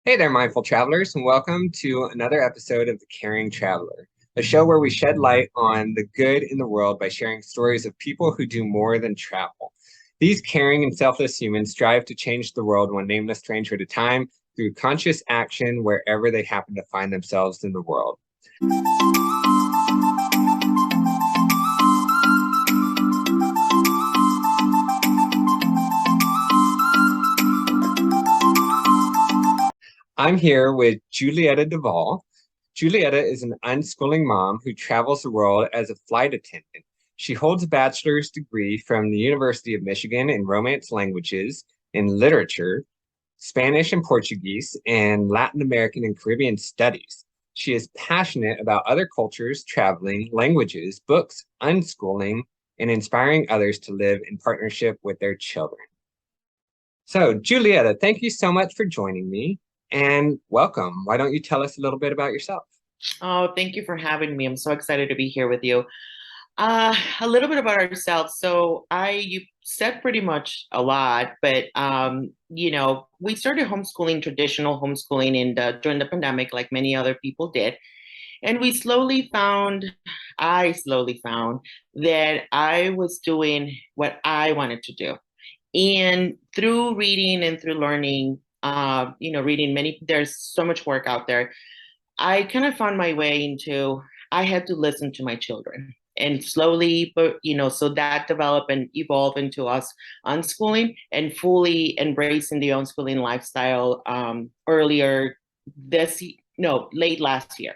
Hey there, mindful travelers, and welcome to another episode of The Caring Traveler, a show where we shed light on the good in the world by sharing stories of people who do more than travel. These caring and selfless humans strive to change the world one nameless stranger at a time through conscious action wherever they happen to find themselves in the world. I'm here with Julieta Duvall. Julieta is an unschooling mom who travels the world as a flight attendant. She holds a bachelor's degree from the University of Michigan in Romance languages and literature, Spanish and Portuguese, and Latin American and Caribbean studies. She is passionate about other cultures, traveling, languages, books, unschooling, and inspiring others to live in partnership with their children. So, Julieta, thank you so much for joining me and welcome. Why don't you tell us a little bit about yourself? Oh, thank you for having me. I'm so excited to be here with you. A little bit about ourselves. You said pretty much a lot, but we started homeschooling, traditional homeschooling during the pandemic, like many other people did. And I slowly found that I was doing what I wanted to do. And through reading and through learning, there's so much work out there. I kind of found my way into I had to listen to my children. And slowly, but so that developed and evolved into us unschooling and fully embracing the unschooling lifestyle earlier this no late last year.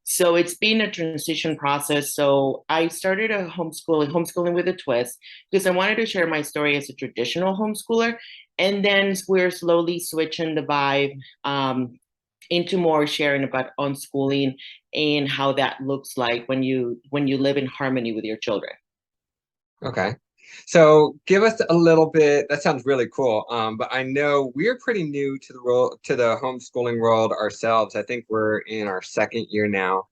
So it's been a transition process. So I started a homeschooling with a twist, because I wanted to share my story as a traditional homeschooler. And then we're slowly switching the vibe into more sharing about unschooling and how that looks like when you live in harmony with your children. Okay. So give us a little bit, that sounds really cool. But I know we're pretty new to the world, to the homeschooling world ourselves. I think we're in our second year now.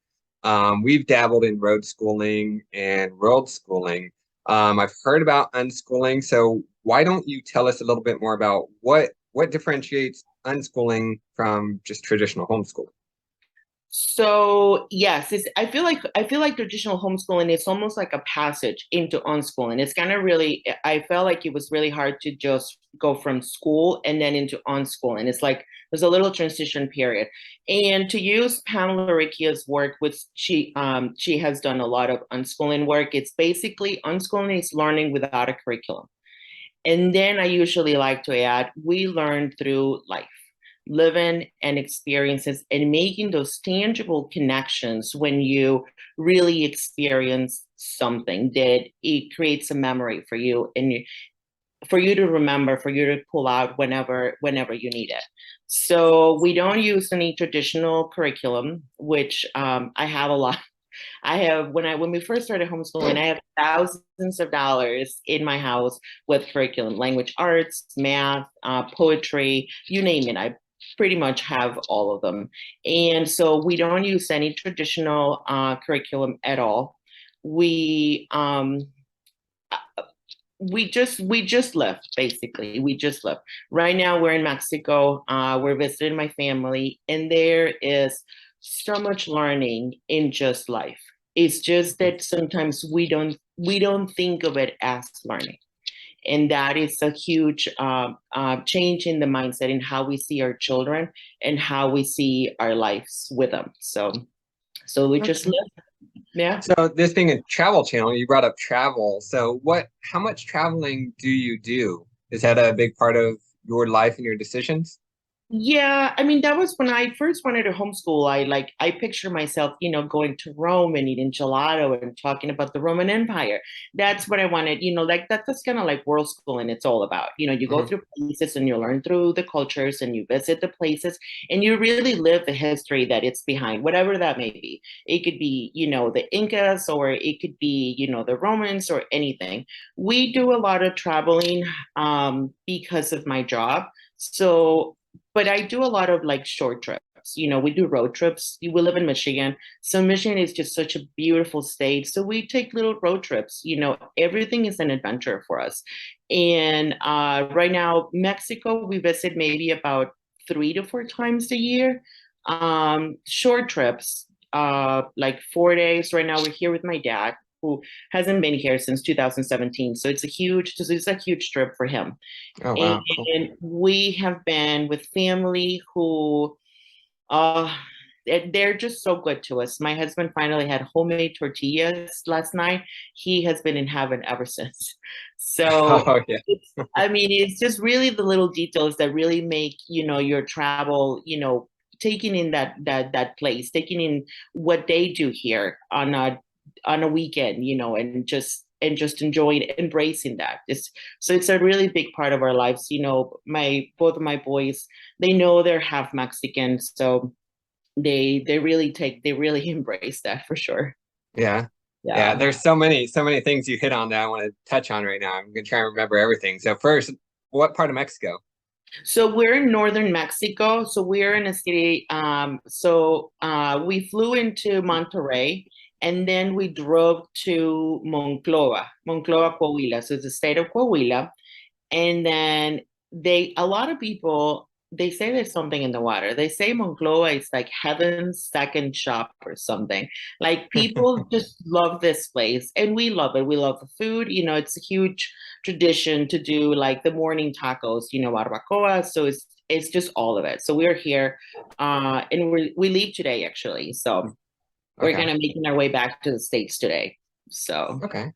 We've dabbled in road schooling and world schooling. I've heard about unschooling. So why don't you tell us a little bit more about what differentiates unschooling from just traditional homeschooling? So yes, I feel like traditional homeschooling is almost like a passage into unschooling. It's kind of really I felt like it was really hard to just go from school and then into unschooling. It's like there's a little transition period. And to use Pamela Riccia's work, which she has done a lot of unschooling work. It's basically unschooling is learning without a curriculum. And then I usually like to add, we learn through life, living and experiences, and making those tangible connections when you really experience something that it creates a memory for you and for you to remember, for you to pull out whenever you need it. So we don't use any traditional curriculum, which I have a lot. I have when we first started homeschooling, I have thousands of dollars in my house with curriculum, language arts, math, poetry, you name it. I pretty much have all of them. And so we don't use any traditional curriculum at all. We we just left, basically. We just left. Right now we're in Mexico. We're visiting my family, and there is so much learning in just life. It's just that sometimes we don't think of it as learning, and that is a huge change in the mindset in how we see our children and how we see our lives with them. So we just Okay. live. Yeah. So this being a travel channel, you brought up travel. So how much traveling do you do? Is that a big part of your life and your decisions? Yeah, I mean, that was when I first wanted to homeschool. I picture myself, going to Rome and eating gelato and talking about the Roman Empire. That's what I wanted, like that's kind of like world schooling it's all about. You go Mhm. through places and you learn through the cultures and you visit the places and you really live the history that it's behind, whatever that may be. It could be, the Incas, or it could be, the Romans, or anything. We do a lot of traveling because of my job. So but I do a lot of like short trips. We do road trips. We live in Michigan. So Michigan is just such a beautiful state. So we take little road trips. Everything is an adventure for us. And right now, Mexico, we visit maybe about 3 to 4 times a year. Short trips, like 4 days. Right now we're here with my dad, who hasn't been here since 2017. So it's a huge trip for him. Oh, wow, cool. And we have been with family who uh they're just so good to us. My husband finally had homemade tortillas last night. He has been in heaven ever since. So Oh, yeah. I mean, it's just really the little details that really make, your travel, taking in that place, taking in what they do here on a weekend, and just enjoying, embracing that. So it's a really big part of our lives. Both of my boys, they know they're half Mexican, so they really embrace that for sure. Yeah. Yeah, Yeah. there's so many things you hit on that I want to touch on right now. I'm gonna try and remember everything. So first, what part of Mexico? So we're in northern Mexico. So we're in a city. We flew into Monterrey, and then we drove to Monclova, Coahuila. So it's the state of Coahuila. And then a lot of people, they say there's something in the water. They say Monclova is like heaven's second shop or something. Like, people just love this place, and we love it. We love the food. It's a huge tradition to do like the morning tacos, barbacoa. So it's just all of it. So we're here, and we leave today actually. So we're Okay. kind of making our way back to the States today. So Okay. yeah.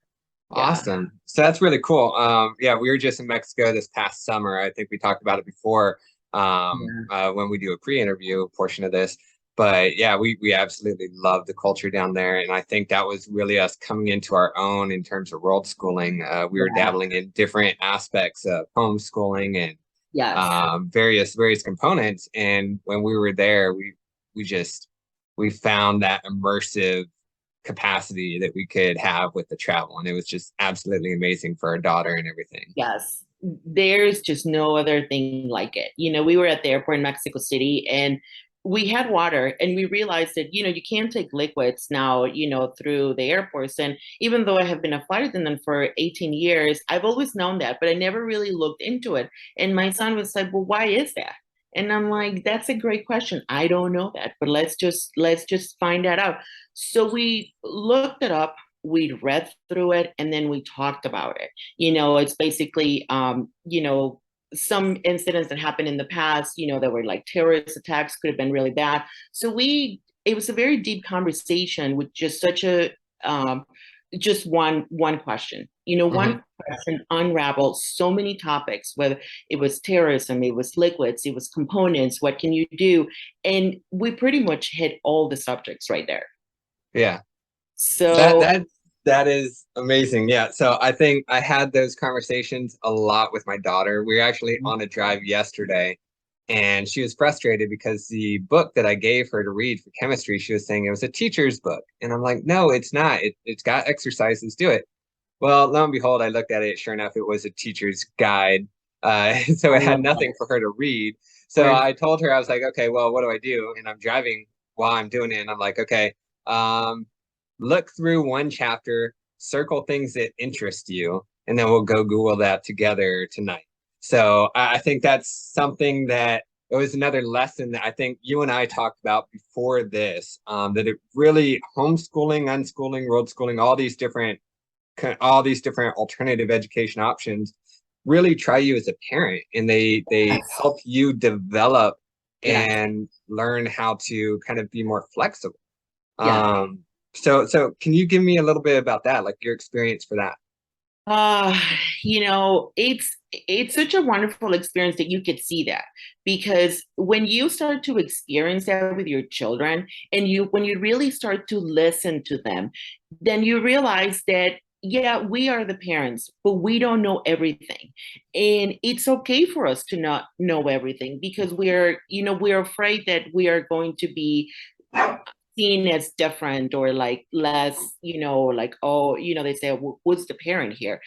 Awesome. So that's really cool. Yeah, we were just in Mexico this past summer. I think we talked about it before, Yeah. when we do a pre-interview portion of this. But yeah, we absolutely love the culture down there, and I think that was really us coming into our own in terms of world schooling. We were Yeah. dabbling in different aspects of homeschooling and Yes. various components. And when we were there, we just we found that immersive capacity that we could have with the travel, and it was just absolutely amazing for our daughter and everything. Yes, there's just no other thing like it. We were at the airport in Mexico City, and we had water, and we realized that, you can't take liquids now, through the airports. And even though I have been a flight attendant for 18 years, I've always known that, but I never really looked into it. And my son was like, well, why is that? And I'm like, that's a great question. I don't know that, but let's just find that out. So we looked it up, we read through it, and then we talked about it. It's basically, some incidents that happened in the past, that were like terrorist attacks, could have been really bad. So it was a very deep conversation with just such just one question. Hmm. One question unraveled so many topics, whether it was terrorism, it was liquids, it was components, what can you do? And we pretty much hit all the subjects right there. Yeah, that So, that that is amazing. Yeah, so I think I had those conversations a lot with my daughter. We were actually on a drive yesterday, and she was frustrated because the book that I gave her to read for chemistry, she was saying it was a teacher's book, and I'm like, no, it's not. It's got exercises. Do it. Well, lo and behold, I looked at it. Sure enough, it was a teacher's guide. So I it had love that. nothing for her to read. So Or I told her, I was like, okay, well, what do I do? And I'm driving while I'm doing it. And I'm like, okay, um, look through one chapter, circle things that interest you, and then we'll go Google that together tonight. So I think that's something that it was another lesson that I think you and I talked about before this, that it really homeschooling, unschooling, world schooling, all these different alternative education options really try you as a parent, and they yes. help you develop Yes. and learn how to kind of be more flexible. Yes. So can you give me a little bit about that, like your experience for that? Uh, it's such a wonderful experience that you could see that, because when you start to experience that with your children, and when you really start to listen to them, then you realize that, yeah, we are the parents, but we don't know everything. And it's okay for us to not know everything, because we're afraid that we are going to be seen as different, or like less, like, oh, they say, what's the parent here?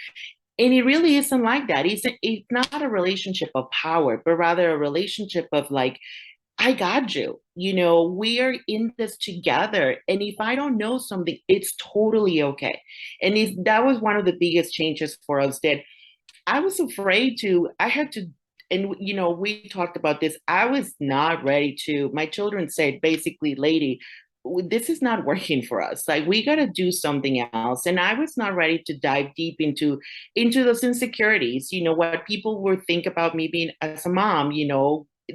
And it really isn't like that. It's not a relationship of power, but rather a relationship of like, I got you. We are in this together. And if I don't know something, it's totally okay. And that was one of the biggest changes for us, that I had to and we talked about this. I was not ready to, my children said basically, lady, this is not working for us. Like, we got to do something else. And I was not ready to dive deep into those insecurities, what people would think about me being as a mom,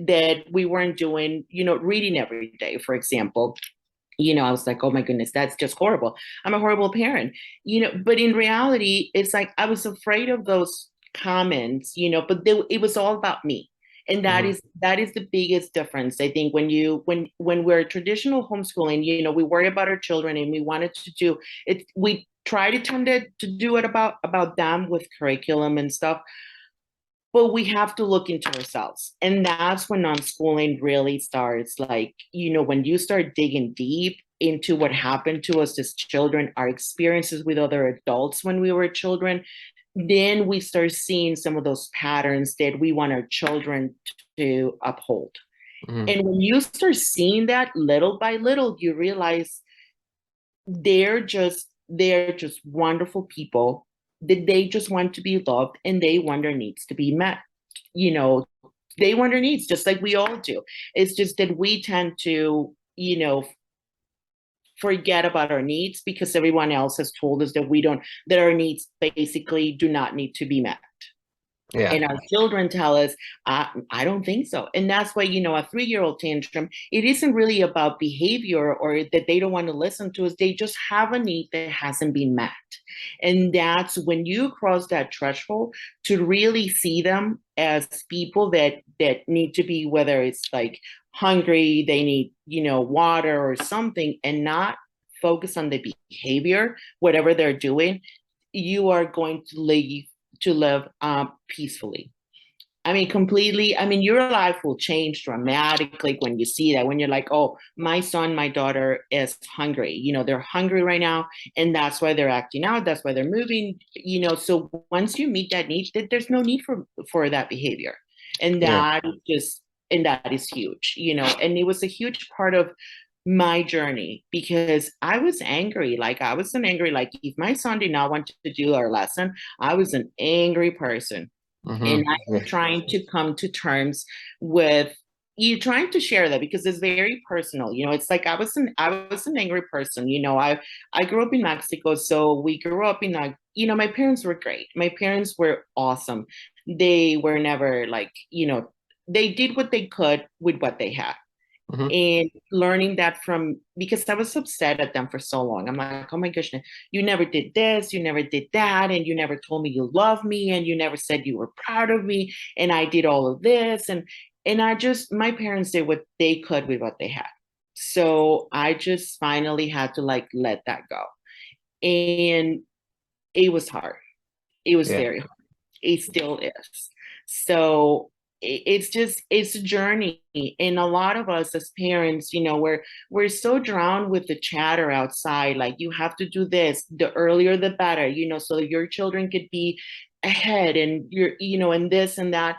that we weren't doing, reading every day, for example. I was like, oh my goodness, that's just horrible. I'm a horrible parent, but in reality, it's like I was afraid of those comments, but it was all about me. And Mhm. that is the biggest difference, I think, when we're traditional homeschooling, we worry about our children and we wanted to do it. We try to tend to do it about them with curriculum and stuff, but we have to look into ourselves. And that's when unschooling really starts. Like, when you start digging deep into what happened to us as children, our experiences with other adults when we were children, then we start seeing some of those patterns that we want our children to uphold. Mhm. And when you start seeing that little by little, you realize they're just wonderful people, that they just want to be loved and they want their needs to be met. you know they want their needs just like we all do. It's just that we tend to forget about our needs because everyone else has told us that our needs basically do not need to be met. Yeah. And our children tell us, I don't think so. And that's why, a 3-year-old tantrum, it isn't really about behavior or that they don't want to listen to us. They just have a need that hasn't been met. And that's when you cross that threshold to really see them as people that need to be, whether it's like hungry, they need, water or something, and not focus on the behavior, whatever they're doing, you are going to live peacefully. I mean, completely. I mean, your life will change dramatically when you see that, when you're like, oh, my son, my daughter is hungry. They're hungry right now, and that's why they're acting out. That's why they're moving. So once you meet that need, there's no need for that behavior. And Yeah. that is huge, and it was a huge part of my journey because I was angry. Like, I was an angry, like, if my son did not want to do our lesson, I was an angry person. And Mhm. I am Yeah. trying to come to terms with you, trying to share that because it's very personal. It's like I was an angry person. I grew up in Mexico, so we grew up in my parents were great. My parents were awesome. They were never like, they did what they could with what they had. Mhm. And learning that from, because I was upset at them for so long. I'm like, oh my gosh, you never did this, you never did that, and you never told me you love me, and you never said you were proud of me, and I did all of this, and my parents did what they could with what they had. So I just finally had to like let that go. And it was hard. It was Yeah. very hard. It still is. So it's a journey. And a lot of us as parents, we're so drowned with the chatter outside. Like, you have to do this, the earlier the better, so your children could be ahead, and and this and that.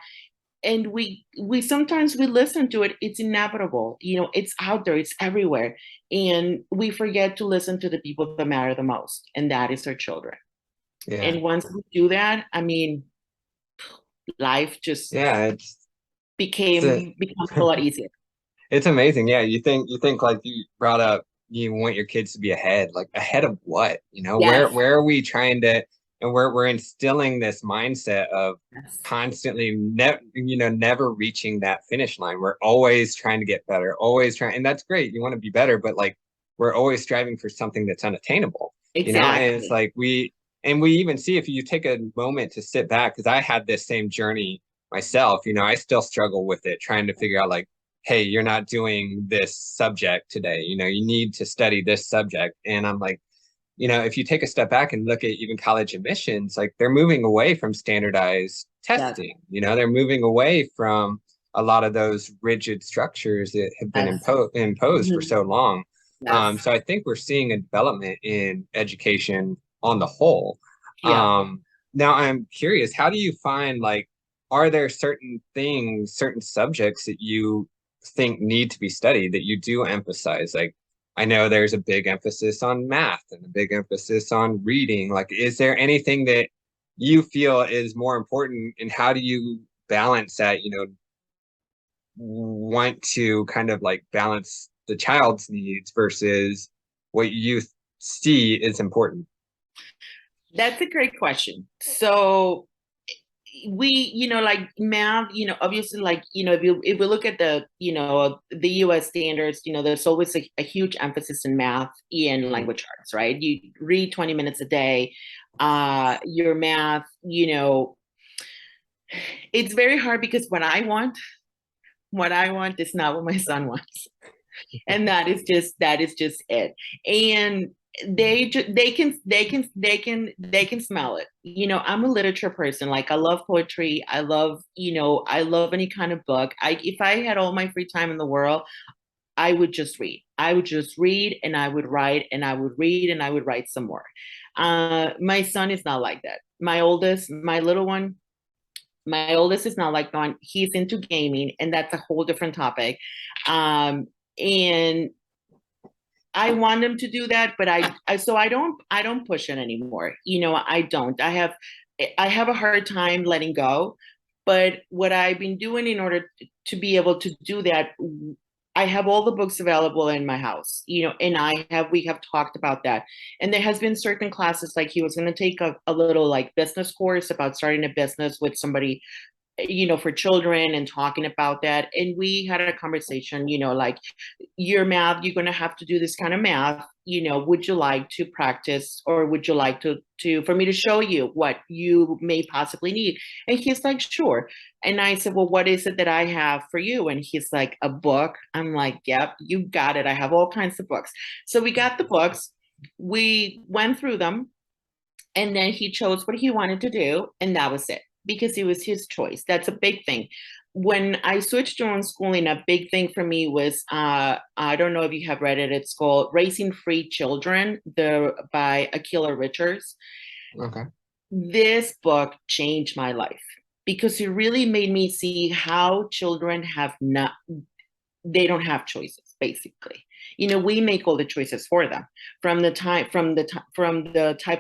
And we sometimes we listen to it. It's inevitable. It's out there, it's everywhere. And we forget to listen to the people that matter the most, and that is our children. Yeah. And once we do that, I mean, life just Yeah. It's a, becomes a lot easier. it's amazing. Yeah. You think like you brought up, you want your kids to be ahead. Like, ahead of what? Where Yes. where are we trying to, and we're instilling this mindset of Yes. constantly never reaching that finish line. We're always trying to get better, always trying, and that's great. You want to be better, but like, we're always striving for something that's unattainable. And it's Exactly. like we even see, if you take a moment to sit back, because I had this same journey myself. I still struggle with it, trying to figure out, like, hey, you're not doing this subject today. You need to study this subject. And I'm like, if you take a step back and look at even college admissions, like, they're moving away from standardized Yes. testing. They're moving away from a lot of those rigid structures that have been Yes. imposed for Mhm. so long. Yes. So I think we're seeing a development in education on the whole. Yeah. Now I'm curious, how do you find, like, are there certain things, certain subjects that you think need to be studied, that you do emphasize? Like, I know there's a big emphasis on math and a big emphasis on reading. Like, is there anything that you feel is more important, and how do you balance that, want to kind of like balance the child's needs versus what you see is important? That's a great question. So we, like math, obviously, like, if we look at the US standards, there's always a huge emphasis in math and language arts, right? You read 20 minutes a day. Your math, it's very hard because what I want is not what my son wants. And that is just it. And they can smell it. I'm a literature person. Like, I love poetry. I love any kind of book. If I had all my free time in the world, I would just read. I would just read, and I would write, and I would read, and I would write some more. My son is not like that. My oldest is not like that. He's into gaming, and that's a whole different topic. And I want him to do that, but I don't push it anymore. I don't. I have a hard time letting go. But what I've been doing in order to be able to do that, I have all the books available in my house, and we have talked about that. And there has been certain classes, like he was going to take a little like business course about starting a business with somebody, for children, and talking about that. And we had a conversation, like, your math, you're going to have to do this kind of math. Would you like to practice, or would you like for me to show you what you may possibly need? And he's like, sure. And I said, well, what is it that I have for you? And he's like, a book. I'm like, yep, you got it. I have all kinds of books. So we got the books, we went through them, and then he chose what he wanted to do, and that was it, because it was his choice. That's a big thing. When I switched to unschooling, a big thing for me was, I don't know if you have read it. It's called Raising Free Children, by Akila Richards. Okay. This book changed my life because it really made me see how children they don't have choices, basically. We make all the choices for them, from the type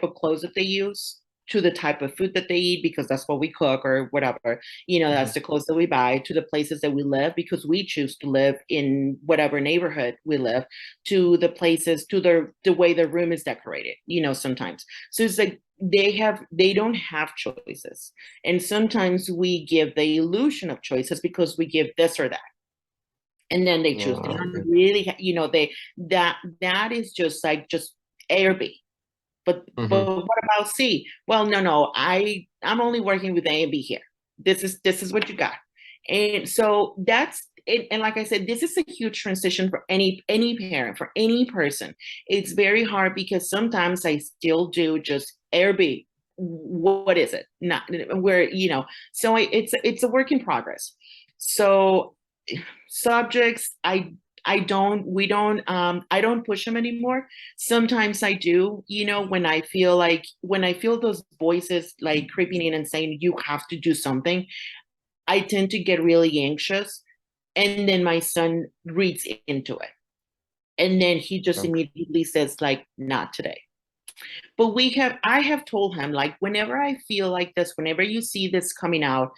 of clothes that they use, to the type of food that they eat, because that's what we cook or whatever. That's the clothes that we buy, to the places that we live, because we choose to live in whatever neighborhood we live, to the places, to the way the room is decorated, sometimes. So it's like they don't have choices. And sometimes we give the illusion of choices because we give this or that. And then they choose. They don't really, that is just like just A or B. But what about C? Well, no, I'm only working with A and B here. This is what you got. And so and like I said, this is a huge transition for any parent, for any person. It's very hard because sometimes I still do just A or B. What is it? Not where, so it's a work in progress. So subjects, I don't push them anymore. Sometimes I do, when I feel those voices like creeping in and saying you have to do something, I tend to get really anxious, and then my son reads into it, and then he just immediately says, like, not today. But I have told him, like, whenever I feel like this, whenever you see this coming out,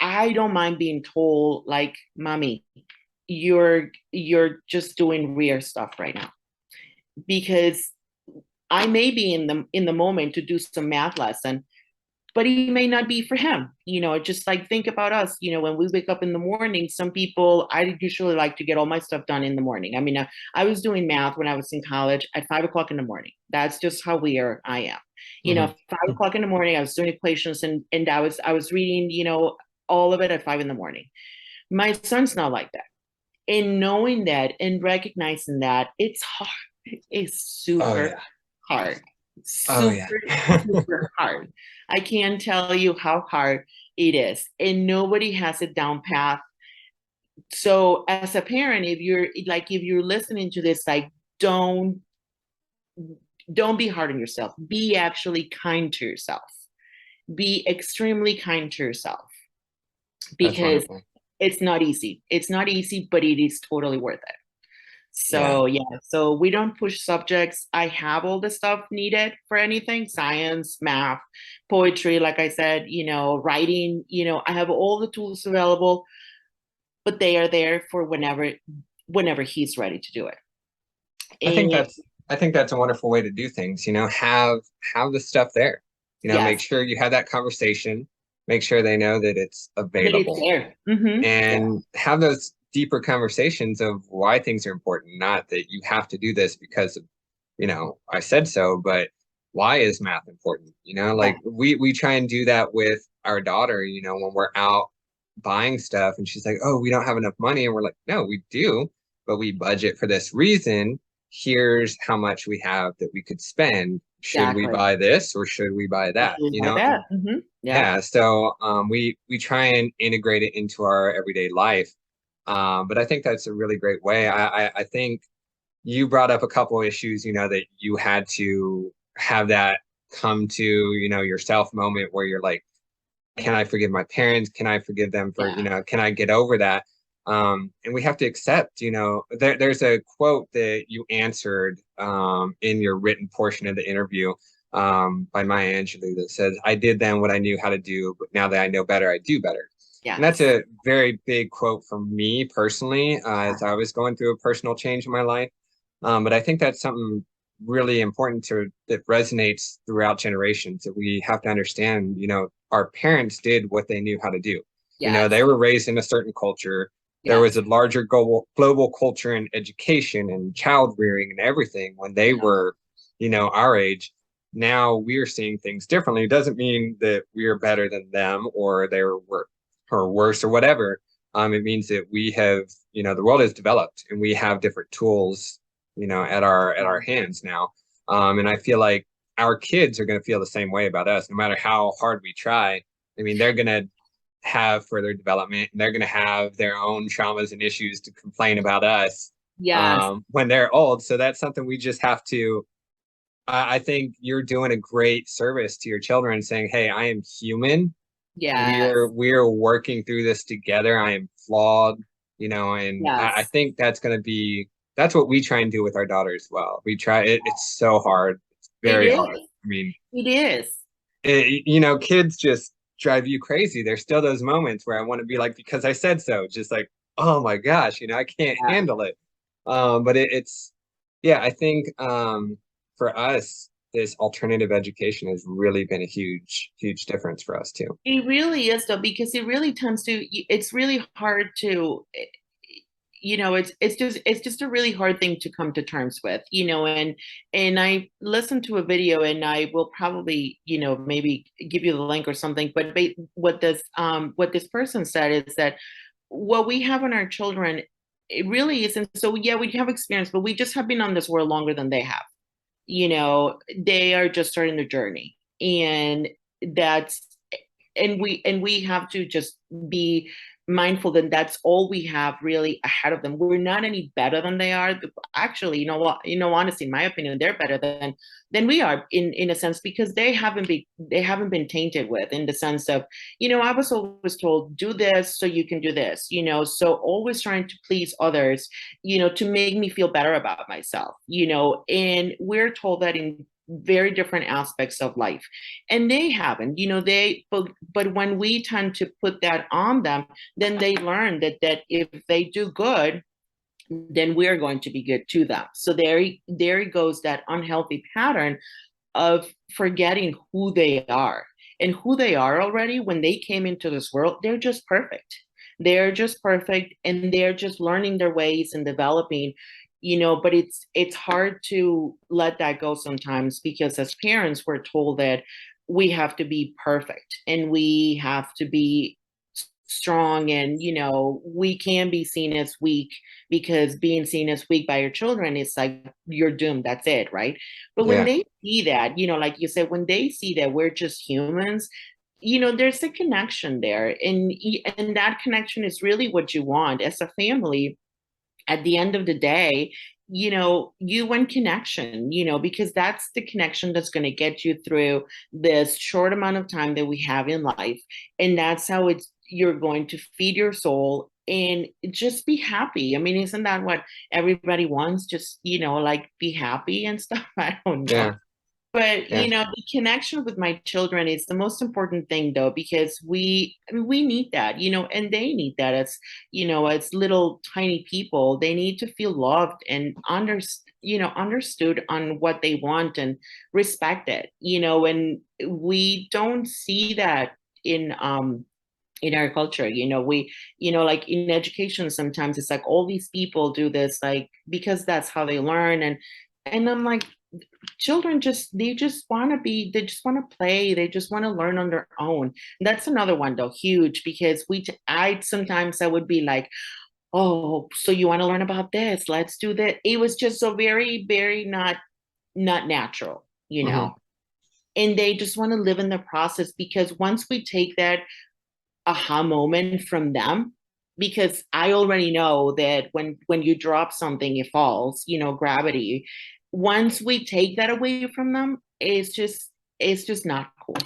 I don't mind being told, like, mommy, you're just doing weird stuff right now, because I may be in the moment to do some math lesson, but it may not be for him. Just like, think about us, when we wake up in the morning. Some people, I usually like to get all my stuff done in the morning. I mean, I was doing math when I was in college at 5 o'clock in the morning. That's just how weird I am. 5 o'clock in the morning, I was doing equations, and I was reading, all of it at 5 in the morning. My son's not like that. And knowing that and recognizing that, it's hard. It's super hard. Super hard. I can't tell you how hard it is. And nobody has a down path. So as a parent, if you're listening to this, like, don't be hard on yourself. Be actually kind to yourself. Be extremely kind to yourself. Because it's not easy. It's not easy, but it is totally worth it. Yeah. So yeah, so we don't push subjects. I have all the stuff needed for anything, science, math, poetry, like I said, writing, I have all the tools available, but they are there for whenever he's ready to do it. I think And that's I think that's a wonderful way to do things, have the stuff there. Make yes, sure you have that conversation, make sure they know that it's that it's available, there. Yeah, and have those deeper conversations of why things are important, not that you have to do this because of, I said so, but why is math important? yeah, Like we try and do that with our daughter, when we're out buying stuff and she's like, "Oh, we don't have enough money." And we're like, "No, we do, but we budget for this reason. Here's how much we have that we could spend. Should we exactly. buy this or should we buy that?" Especially like that. And Yeah. yeah, so we try and integrate it into our everyday life. But I think that's a really great way. I think you brought up a couple of issues, that you had to have that come to, yourself moment where you're like, can I forgive my parents? Can I forgive them for, Yeah. can I get over that? And we have to accept, there's a quote that you answered in your written portion of the interview by Maya Angelou that says, I did then what I knew how to do, but now that I know better, I do better. And that's Yes. a very big quote for me personally, as I was going through a personal change in my life. But I think that's something really important that resonates throughout generations, that we have to understand, our parents did what they knew how to do. They Yes. were raised in a certain culture. There was Yes. a larger global culture in education and child rearing and everything when they Yeah. were, our age. Now we're seeing things differently. It doesn't mean that we're better than them or they're or worse or whatever. It means that we have, the world has developed and we have different tools, at our hands now. And I feel like our kids are going to feel the same way about us, no matter how hard we try. I mean, they're going to have further development and they're going to have their own traumas and issues to complain about us Yes. when they're old. So that's something we just have to. I think you're doing a great service to your children, saying, "Hey, I am human. We're Yes. we're working through this together. I am flawed, and I Yes. think that's what we try and do with our daughter as well. We try it's so hard. It's It very is. hard. I mean, It is. kids just drive you crazy. There's still those moments where I want to be like, because I said so, just like, oh my gosh, I can't Yeah. handle it. But it's yeah, I think for us, this alternative education has really been a huge, huge difference for us too. It really is though, because it really tends to, it's really hard to, it's just a really hard thing to come to terms with, and I listened to a video and I will probably, maybe give you the link or something, but what this person said is that what we have in our children, it really isn't. So yeah, we have experience, but we just have been on this world longer than they have. They are just starting their journey, and that's and we have to just be mindful that that's all we have really ahead of them. We're not any better than they are. Actually, you know what, honestly, in my opinion, they're better than we are in a sense, because they haven't been tainted with, in the sense of, I was always told, do this so you can do this, so always trying to please others, to make me feel better about myself, and we're told that in very different aspects of life, and they haven't, but when we tend to put that on them, then they learn that if they do good, then we're going to be good to them. So there goes that unhealthy pattern of forgetting who they are, and who they are already. When they came into this world, they're just perfect. They're just perfect, and they're just learning their ways and developing, but it's hard to let that go sometimes, because as parents, we're told that we have to be perfect and we have to be strong, and we can be seen as weak, because being seen as weak by your children is like, you're doomed, that's it, right? But when Yeah. they see that, like you said, when they see that we're just humans, there's a connection there, and that connection is really what you want as a family. At the end of the day, you want connection, because that's the connection that's going to get you through this short amount of time that we have in life. And that's how you're going to feed your soul and just be happy. I mean, isn't that what everybody wants? Just, like be happy and stuff. I don't know. Yeah, But yeah, the connection with my children is the most important thing, though, because we need that, and they need that as as little tiny people. They need to feel loved and understood on what they want and respected. And we don't see that in our culture. We like in education, sometimes it's like all these people do this like because that's how they learn. And I'm like, children just want to be, they just want to play, they just want to learn on their own. That's another one though, huge, because I sometimes I would be like, oh, so you want to learn about this, let's do that. It was just so very, very not natural, hmm and they just want to live in the process, because once we take that aha moment from them, because I already know that when you drop something it falls, gravity. Once we take that away from them, it's just not cool.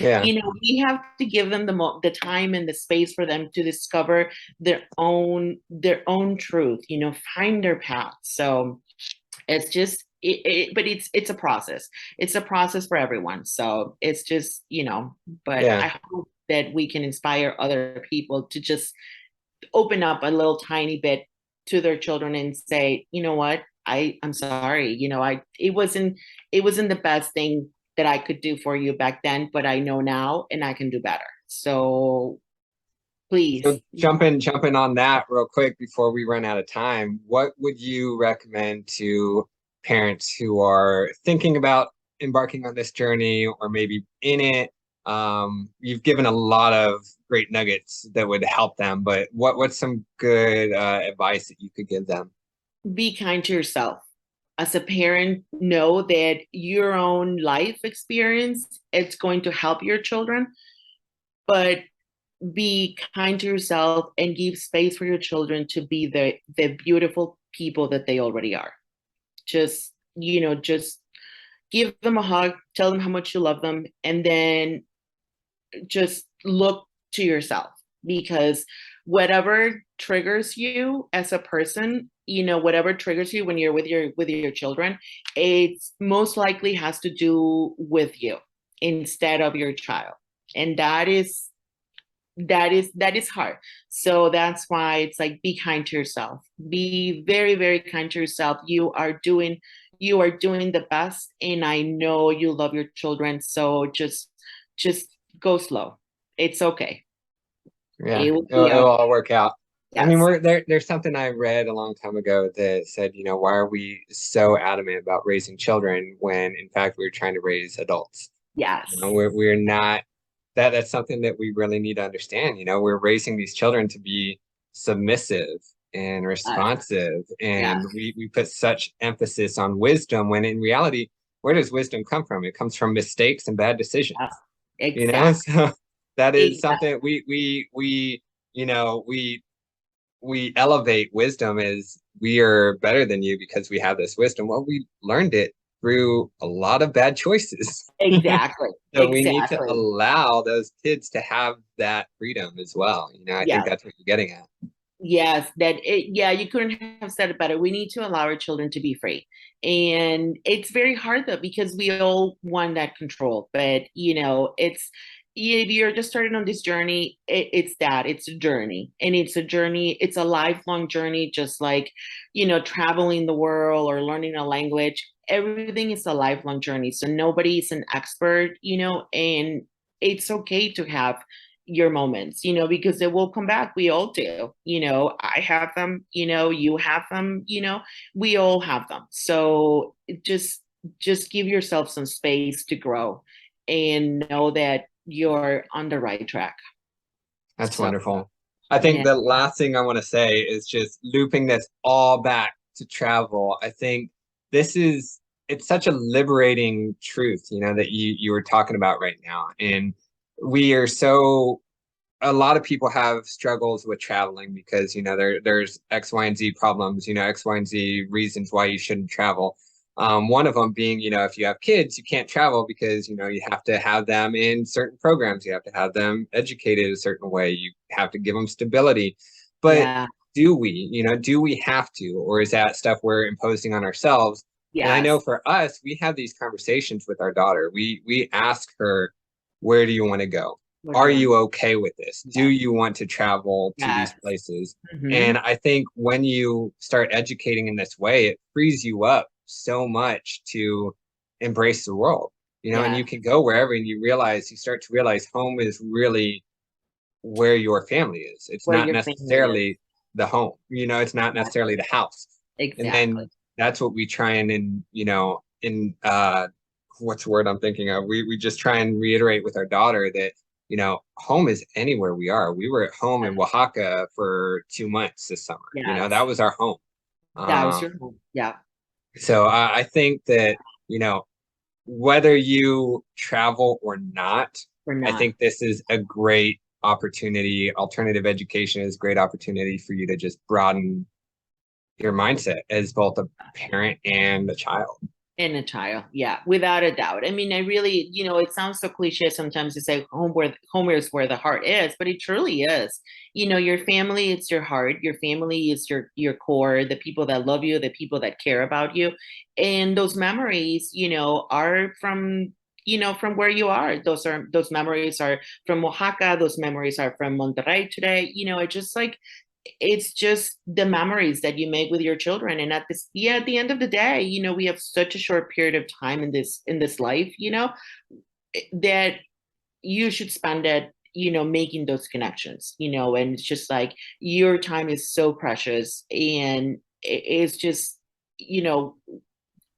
yeah. We have to give them the time and the space for them to discover their own truth, find their path. So it's just but it's a process. It's a process for everyone. So it's just, but Yeah. I hope that we can inspire other people to just open up a little tiny bit to their children and say, you know what, I'm sorry, it wasn't the best thing that I could do for you back then, but I know now and I can do better. So please. So jumping on that real quick before we run out of time, what would you recommend to parents who are thinking about embarking on this journey or maybe in it? You've given a lot of great nuggets that would help them, but what's some good advice that you could give them? Be kind to yourself. As a parent, know that your own life experience, it's going to help your children, but be kind to yourself and give space for your children to be the beautiful people that they already are. Just give them a hug, tell them how much you love them, and then just look to yourself, because whatever triggers you as a person, whatever triggers you when you're with your children, it's most likely has to do with you instead of your child. And that is hard. So that's why it's like, be kind to yourself, be very, very kind to yourself. You are doing the best, and I know you love your children, so just go slow. It's okay. Yeah, It will it'll, be it'll okay. all work out. I mean, Yes. there's something I read a long time ago that said, why are we so adamant about raising children when in fact we're trying to raise adults? Yes. We're not that's something that we really need to understand. We're raising these children to be submissive and Yes. responsive, Yes. and we put such emphasis on wisdom when in reality, where does wisdom come from? It comes from mistakes and bad Yes. decisions. Exactly. So that is Exactly. something we you know we elevate wisdom as we are better than you because we have this wisdom. Well, we learned it through a lot of bad choices. Exactly. So we need to Exactly. allow those kids to have that freedom as well. I think Yes. that's what you're getting at. Yes, yeah, you couldn't have said it better. We need to allow our children to be free. And it's very hard though, because we all want that control. But if you're just starting on this journey, it's a journey. And it's a lifelong journey, just like, traveling the world or learning a language. Everything is a lifelong journey. So nobody is an expert, and it's okay to have your moments, because they will come back. We all do. I have them, you have them, we all have them. So just give yourself some space to grow and know that you're on the right track. That's So, wonderful. I think yeah. the last thing I want to say is just looping this all back to travel. I think this is it's such a liberating truth, that you were talking about right now. And we are so a lot of people have struggles with traveling because there's X, Y, and Z problems, X, Y, and Z reasons why you shouldn't travel. One of them being, if you have kids, you can't travel because you have to have them in certain programs, you have to have them educated a certain way, you have to give them stability. But Yeah. do we, do we have to, or is that stuff we're imposing on ourselves? And I know Yes. for us, we have these conversations with our daughter. We ask her, where do you want to go? What do Are you want? you okay with this? Do Yes. you want to travel to these Yes. places? Hmm. And I think when you start educating in this way, it frees you up so much to embrace the world, and you Yes. can go wherever and you start to realize home is really where your family is. It's Where not your family is. necessarily the home, it's not Yes. necessarily the house. And Exactly. then that's what we try and in what's the word I'm thinking of? We just try and reiterate with our daughter that, home is anywhere we are. We were at home in Oaxaca for 2 months this summer. Yes. That was our home. That was Um, your home. Yeah. so I think that, whether you travel or not, Or I not. think this is a great opportunity. Alternative education is a great opportunity for you to just broaden your mindset as both a parent and a child. In a child, yeah, without a doubt. I mean, I really, it sounds so cliche sometimes to say home is where the heart is, but it truly is. Your family, it's your heart. Your family is your core, the people that love you, the people that care about you. And those memories, are from where you are. Those memories are from Oaxaca, those memories are from Monterrey today. It just like it's just the memories that you make with your children. And at the end of the day, we have such a short period of time in this life, that you should spend it, making those connections, and it's just like your time is so precious. And it's just, you know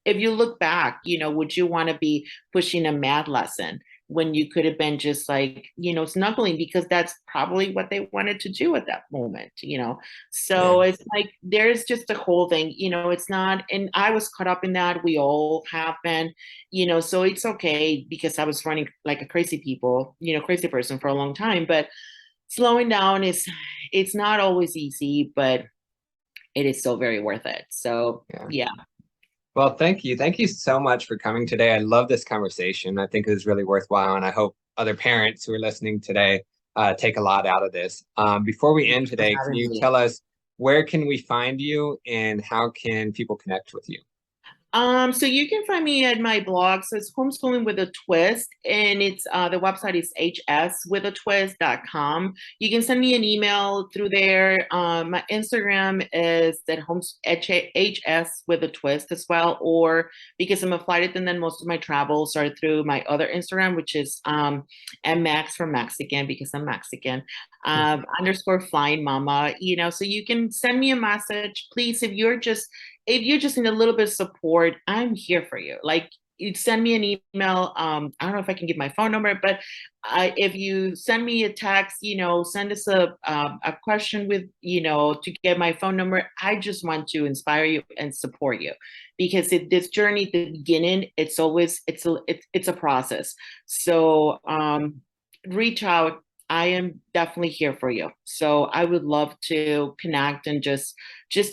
if you look back, would you want to be pushing a math lesson when you could have been just like, snuggling, because that's probably what they wanted to do at that moment. Yeah. So it's like there's just a whole thing, it's not, and I was caught up in that. We all have been, so it's okay because I was running like a crazy person for a long time. But slowing down it's not always easy, but it is still very worth it. So Yeah. yeah. Well, thank you. Thank you so much for coming today. I love this conversation. I think it was really worthwhile, and I hope other parents who are listening today take a lot out of this. Before we Thank end you for today, can having you me. tell us where can we find you and how can people connect with you? So you can find me at my blog. So it's Homeschooling with a Twist, and it's the website is hswithatwist.com. You can send me an email through there. My Instagram is at hs with a twist as well, or because I'm a flight attendant, most of my travels are through my other Instagram, which is mmax for Mexican because I'm Mexican. Underscore flying mama. So you can send me a message, please, if you just need a little bit of support, I'm here for you. Like, you send me an email. I don't know if I can give my phone number, but if you send me a text, send us a question with, to get my phone number. I just want to inspire you and support you, because this journey at the beginning, it's a process. So reach out. I am definitely here for you. So I would love to connect and just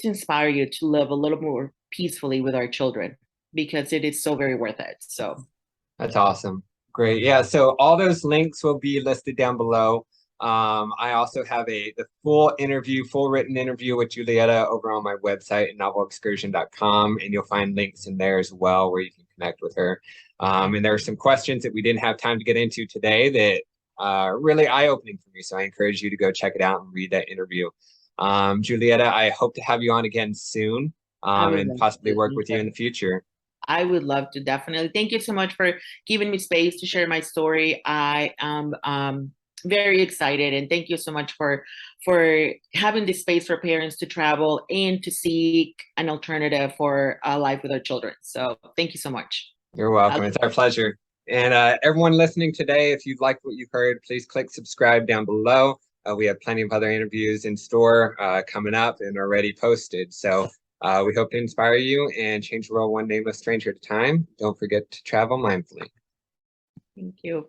inspire you to live a little more peacefully with our children, because it is so very worth it. So That's awesome. Great. Yeah. So all those links will be listed down below. I also have the full written interview with Julieta over on my website at novelexcursion.com, and you'll find links in there as well where you can connect with her. And there are some questions that we didn't have time to get into today that are really eye-opening for me. So I encourage you to go check it out and read that interview. Julieta, I hope to have you on again soon, I would and love possibly to. work with you in the future. I would love to, definitely. Thank you so much for giving me space to share my story. I am very excited, and thank you so much for having this space for parents to travel and to seek an alternative for a life with our children. So thank you so much. You're welcome. It's our pleasure. And everyone listening today, if you've liked what you've heard, please click subscribe down below. We have plenty of other interviews in store coming up and already posted. So we hope to inspire you and change the world one nameless stranger at a time. Don't forget to travel mindfully. Thank you.